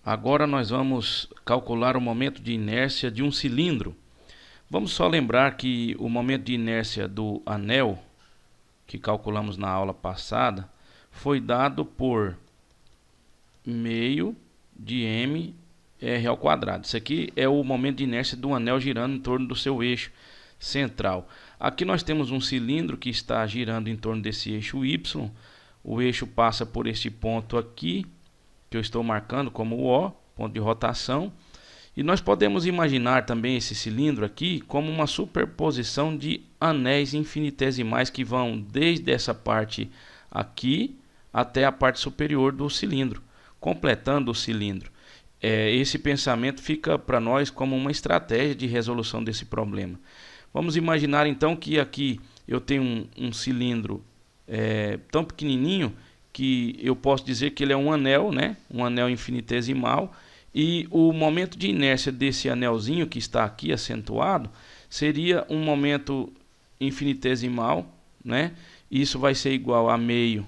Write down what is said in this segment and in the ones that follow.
Agora nós vamos calcular o momento de inércia de um cilindro. Vamos só lembrar que o momento de inércia do anel, que calculamos na aula passada, foi dado por meio de mr ao quadrado. Isso aqui é o momento de inércia do anel girando em torno do seu eixo central. Aqui nós temos um cilindro que está girando em torno desse eixo Y. O eixo passa por este ponto aqui, que eu estou marcando como O, ponto de rotação. E nós podemos imaginar também esse cilindro aqui como uma superposição de anéis infinitesimais que vão desde essa parte aqui até a parte superior do cilindro, completando o cilindro. Esse pensamento fica para nós como uma estratégia de resolução desse problema. Vamos imaginar então que aqui eu tenho um cilindro tão pequenininho que eu posso dizer que ele é um anel, né? Um anel infinitesimal, e o momento de inércia desse anelzinho que está aqui acentuado seria um momento infinitesimal, né? Isso vai ser igual a meio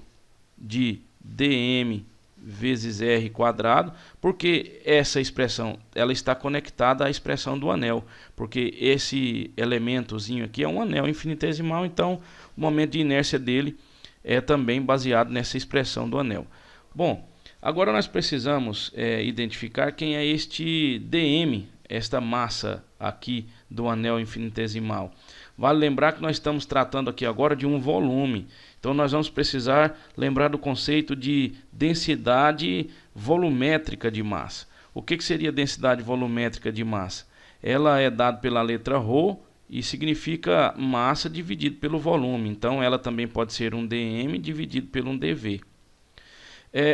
de dm vezes r quadrado, porque essa expressão ela está conectada à expressão do anel, porque esse elementozinho aqui é um anel infinitesimal, então o momento de inércia dele é também baseado nessa expressão do anel. Bom, agora nós precisamos identificar quem é este dm, esta massa aqui do anel infinitesimal. Vale lembrar que nós estamos tratando aqui agora de um volume. Então nós vamos precisar lembrar do conceito de densidade volumétrica de massa. O que seria densidade volumétrica de massa? Ela é dada pela letra ρ e significa massa dividido pelo volume. Então ela também pode ser um dm dividido pelo um dv.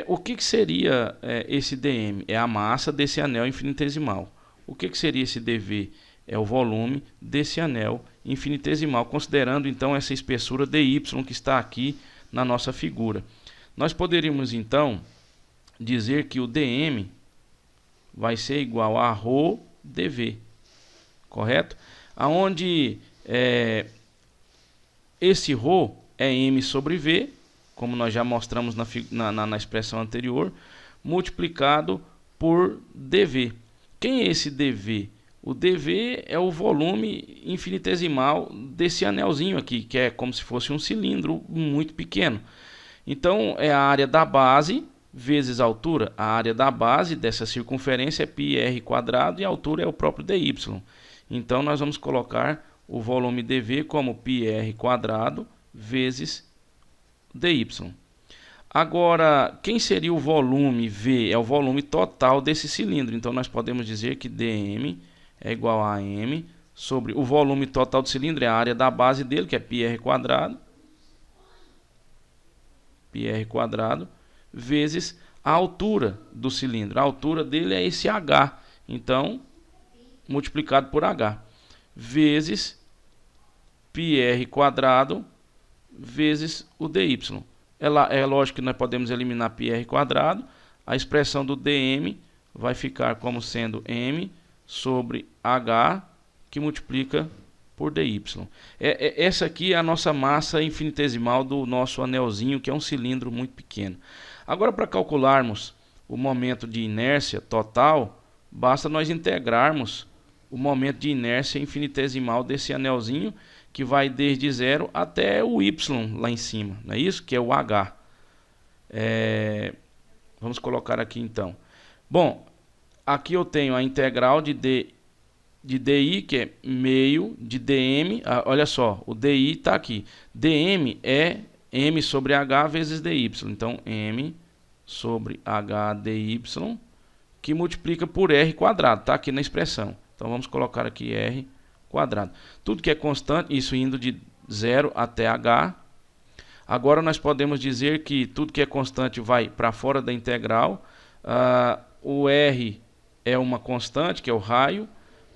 O que seria esse dm? É a massa desse anel infinitesimal. O que seria esse dv? É o volume desse anel infinitesimal, considerando então essa espessura dy que está aqui na nossa figura. Nós poderíamos então dizer que o dm vai ser igual a ρ dv, correto? Aonde esse ρ é m sobre v, como nós já mostramos na expressão anterior, multiplicado por dv. Quem é esse dv? O dv é o volume infinitesimal desse anelzinho aqui, que é como se fosse um cilindro muito pequeno. Então é a área da base vezes a altura. A área da base dessa circunferência é πr quadrado e a altura é o próprio dy. Então nós vamos colocar o volume dv como πr quadrado vezes dy. Agora, quem seria o volume V? É o volume total desse cilindro. Então nós podemos dizer que dm é igual a m sobre o volume total do cilindro, é a área da base dele, que é πr quadrado, vezes a altura do cilindro. A altura dele é esse h, então multiplicado por h, vezes πr quadrado vezes o dy. É lógico que nós podemos eliminar πr quadrado, a expressão do dm vai ficar como sendo m sobre h, que multiplica por dy. Essa aqui é a nossa massa infinitesimal do nosso anelzinho, que é um cilindro muito pequeno. Agora, para calcularmos o momento de inércia total, basta nós integrarmos o momento de inércia infinitesimal desse anelzinho, que vai desde 0 até o y lá em cima, não é isso? Que é o h. Vamos colocar aqui então. Bom, aqui eu tenho a integral de dy, que é meio de dm. Olha só, o dy está aqui. dm é m sobre h vezes dy. Então, m sobre h dy, que multiplica por r quadrado. Está aqui na expressão. Então, vamos colocar aqui r quadrado. Tudo que é constante, isso indo de 0 até h. Agora, nós podemos dizer que tudo que é constante vai para fora da integral. O r é uma constante, que é o raio,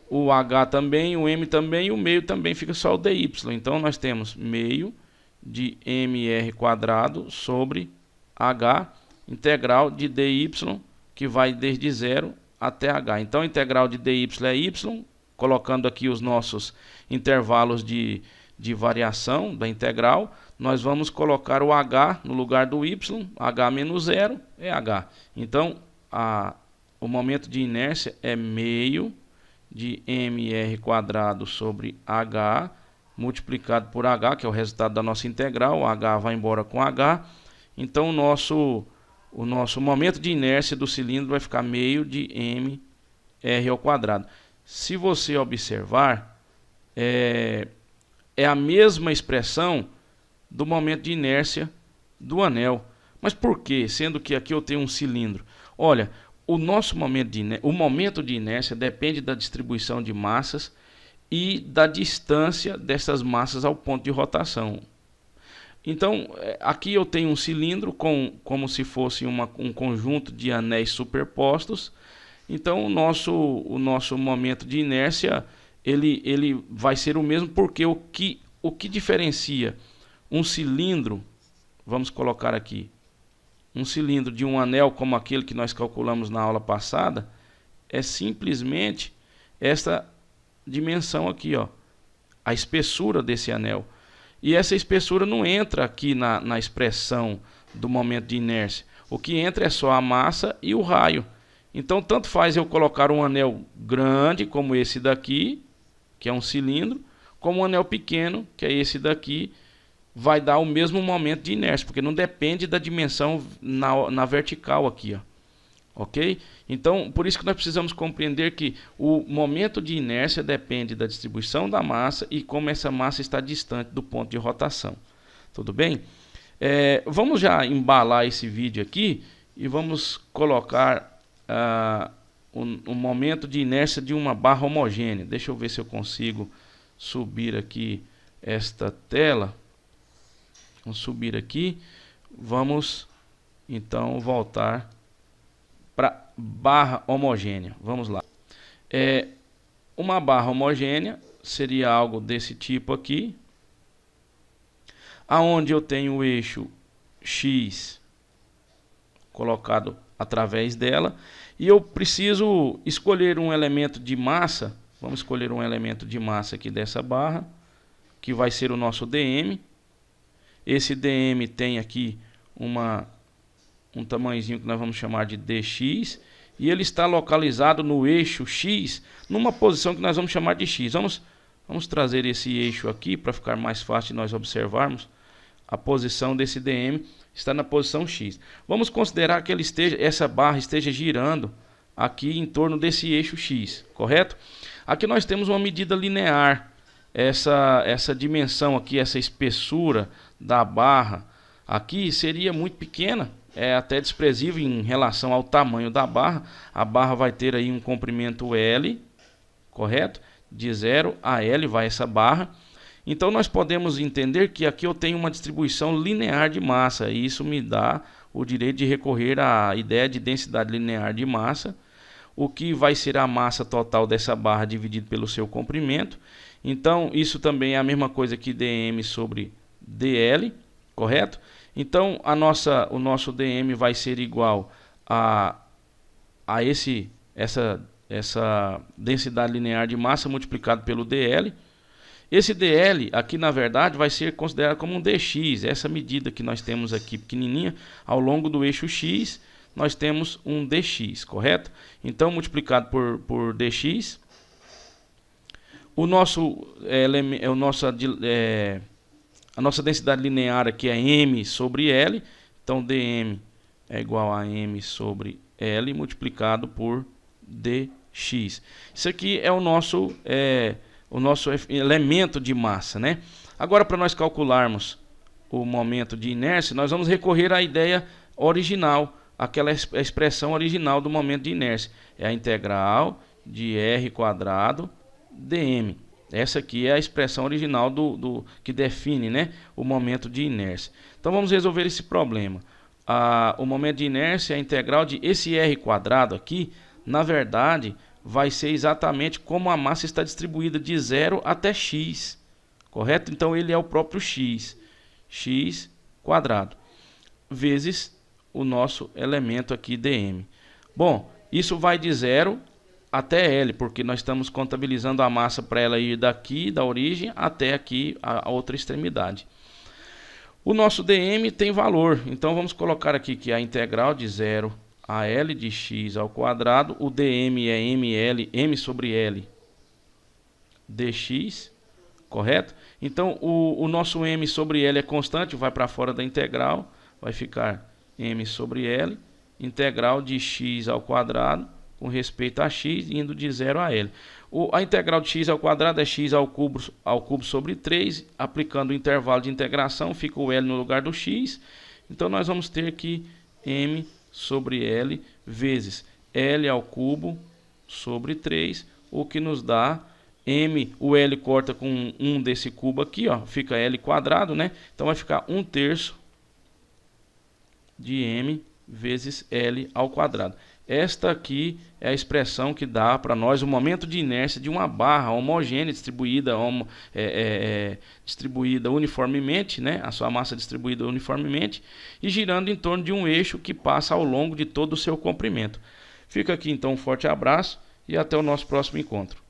o h também, o m também, e o meio também fica só o dy. Então nós temos meio de mr quadrado sobre h, integral de dy, que vai desde 0 até h. Então a integral de dy é y, colocando aqui os nossos intervalos de variação da integral, nós vamos colocar o h no lugar do y, h menos 0 é h. Então, o momento de inércia é meio de mr² sobre h multiplicado por h, que é o resultado da nossa integral. O h vai embora com h. Então o nosso momento de inércia do cilindro vai ficar meio de mr². Se você observar, é a mesma expressão do momento de inércia do anel. Mas por quê? Sendo que aqui eu tenho um cilindro. Olha, o momento de inércia depende da distribuição de massas e da distância dessas massas ao ponto de rotação. Então, aqui eu tenho um cilindro como se fosse um conjunto de anéis superpostos. Então, o nosso momento de inércia ele vai ser o mesmo, porque o que diferencia um cilindro, vamos colocar aqui, um cilindro de um anel como aquele que nós calculamos na aula passada, é simplesmente essa dimensão aqui, ó, a espessura desse anel. E essa espessura não entra aqui na expressão do momento de inércia. O que entra é só a massa e o raio. Então, tanto faz eu colocar um anel grande, como esse daqui, que é um cilindro, como um anel pequeno, que é esse daqui, vai dar o mesmo momento de inércia, porque não depende da dimensão na vertical aqui, ó. Ok? Então, por isso que nós precisamos compreender que o momento de inércia depende da distribuição da massa e como essa massa está distante do ponto de rotação. Tudo bem? Vamos já embalar esse vídeo aqui e vamos colocar o momento de inércia de uma barra homogênea. Deixa eu ver se eu consigo subir aqui esta tela. Vamos subir aqui. Vamos então voltar para barra homogênea. Vamos lá. Uma barra homogênea seria algo desse tipo aqui, aonde eu tenho o eixo X colocado através dela, e eu preciso escolher um elemento de massa. Vamos escolher um elemento de massa aqui dessa barra, que vai ser o nosso dm. Esse dm tem aqui um tamanhozinho que nós vamos chamar de dx, e ele está localizado no eixo X, numa posição que nós vamos chamar de X. Vamos trazer esse eixo aqui para ficar mais fácil de nós observarmos. A posição desse dm está na posição X. Vamos considerar que essa barra esteja girando aqui em torno desse eixo X, correto? Aqui nós temos uma medida linear. Essa dimensão aqui, essa espessura da barra aqui seria muito pequena, é até desprezível em relação ao tamanho da barra. A barra vai ter aí um comprimento L, correto? De 0 a L vai essa barra. Então nós podemos entender que aqui eu tenho uma distribuição linear de massa, e isso me dá o direito de recorrer à ideia de densidade linear de massa, o que vai ser a massa total dessa barra dividido pelo seu comprimento. Então isso também é a mesma coisa que dm sobre dl, correto? Então o nosso dm vai ser igual a essa densidade linear de massa multiplicado pelo dl. Esse dl aqui, na verdade, vai ser considerado como um dx. Essa medida que nós temos aqui pequenininha, ao longo do eixo x, nós temos um dx, correto? Então, multiplicado por dx, a nossa densidade linear aqui é m sobre L. Então, dm é igual a m sobre L multiplicado por dx. Isso aqui é o nosso elemento de massa, né? Agora, para nós calcularmos o momento de inércia, nós vamos recorrer à ideia original, aquela expressão original do momento de inércia. É a integral de r² dm. Essa aqui é a expressão original que define, né, o momento de inércia. Então vamos resolver esse problema. O momento de inércia é a integral de esse r² aqui, na verdade, vai ser exatamente como a massa está distribuída de 0 até x, correto? Então ele é o próprio x quadrado, vezes o nosso elemento aqui dm. Bom, isso vai de 0 até L, porque nós estamos contabilizando a massa para ela ir daqui, da origem, até aqui, a outra extremidade. O nosso dm tem valor, então vamos colocar aqui que a integral de 0 a L de x ao quadrado, o dm é m sobre L dx, correto? Então, o nosso m sobre L é constante, vai para fora da integral, vai ficar m sobre L, integral de x ao quadrado, com respeito a x, indo de 0 a L. A integral de x ao quadrado é x ao cubo sobre 3, aplicando o intervalo de integração, fica o L no lugar do x. Então, nós vamos ter que m sobre L vezes L ao cubo sobre 3, o que nos dá m, o L corta com 1 desse cubo aqui, ó, fica L quadrado, né? Então vai ficar 1/3 de m vezes L ao quadrado. Esta aqui é a expressão que dá para nós o momento de inércia de uma barra homogênea distribuída, distribuída uniformemente, né? A sua massa distribuída uniformemente e girando em torno de um eixo que passa ao longo de todo o seu comprimento. Fica aqui então um forte abraço e até o nosso próximo encontro.